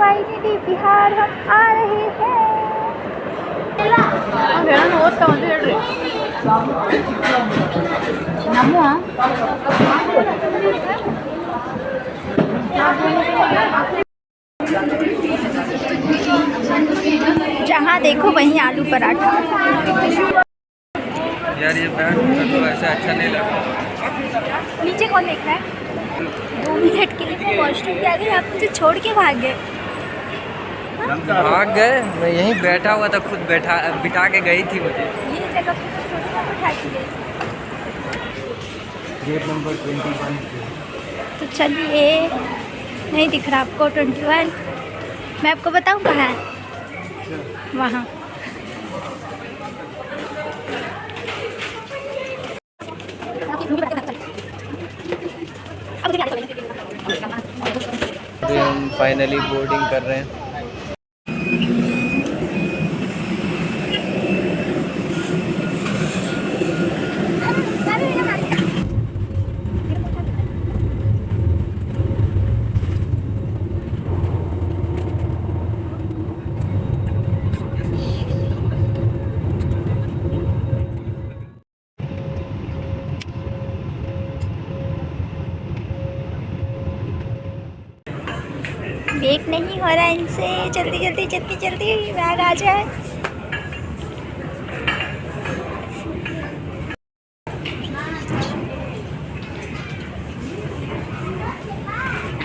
Finally Bihar हम आ रहे हैं। जहाँ देखो वहीं आलू पराठा। यार ये बैग तो ऐसा अच्छा नहीं लगा। नीचे कौन देख रहा है? 2 मिनट के लिए मैं वॉशरूम पे आ गई, आप मुझे छोड़ के भाग गए। भाग गए? मैं यहीं बैठा हुआ था, खुद बिठा के गई थी मुझे। ये जगह पे तो थोड़ी ना बिठा के गई। Gate number 21। तो चलिए, नहीं दिख रहा आपको 21? मैं आपको बताऊँ कहाँ है? वहाँ। अभी हम फाइनली बोर्डिंग कर रहे हैं। वेट नहीं हो रहा है इनसे, जल्दी जल्दी जल्दी जल्दी बैग आ जाए।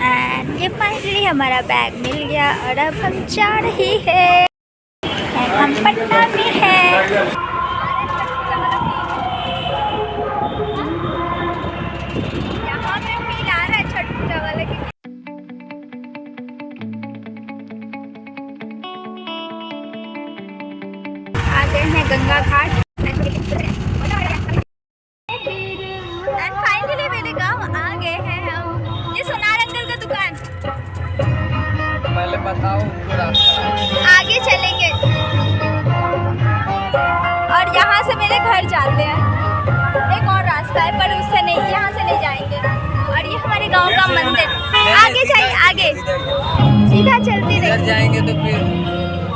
एंड ये फाइनली हमारा बैग मिल गया और अब हम जा रहे हैं। हम पटना में हैं। यहाँ पे फील आ रहा है छठ पूजा वाले की। आ गए हैं गंगा घाट। एंड फाइनली मेरे गांव आ गए हैं हम। ये सोनार अंकल का दुकान। पहले बताओ उनको रास्ता। आगे चलेंगे और यहाँ से मेरे घर जाते हैं। एक और रास्ता है पर उससे नहीं, यहाँ से नहीं जाएंगे। और ये हमारे गांव का मंदिर। आगे जाइए, आगे सीधा चलते रहिए। जाएंगे तो फिर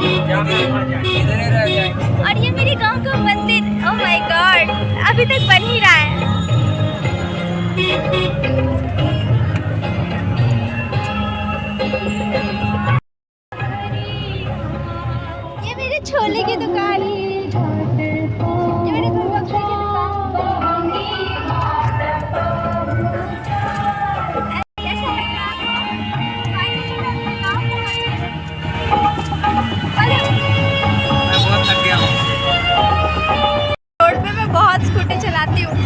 इधर ही रह जाएंगे। और ये मेरे गांव का मंदिर, ओह माय गॉड, अभी तक बन ही रहा है। ये मेरे छोले की दुकान है। ये मेरे गोलगप्पे की दुकान। कैसा लग रहा है मैं बहुत थक गया हूँ। रोड पे मैं बहुत स्कूटी चलाती हूँ।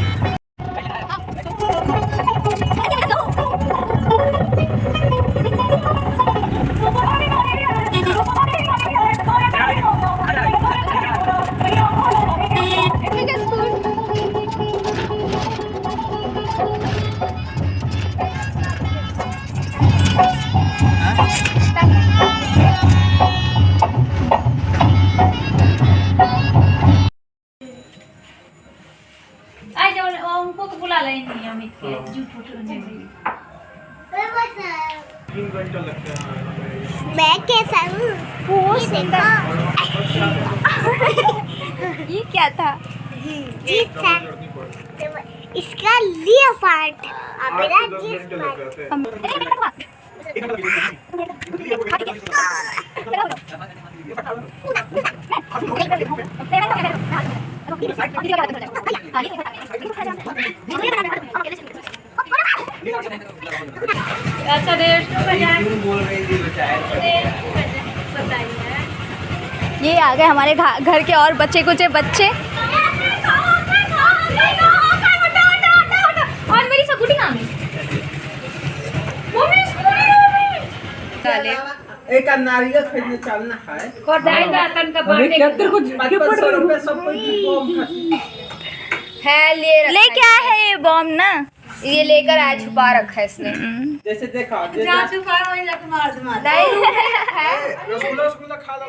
उनको तो बुला लेंगे हम मैं कैसा हूँ? ये क्या था? जीप था। इसका लिया पार्ट। मेरा जीप पार्ट। अच्छा, 150। ये आ गए हमारे घर के और बच्चे कुछ बच्चे। और मेरी स्कूटी कहाँ गई? एक नारियल खरीदने चलना है। ले क्या है ये बॉम्ब ना? ये लेकर आया, छुपा रखा है इसने। जैसे देखा नहीं रसगुल्ला खा लो।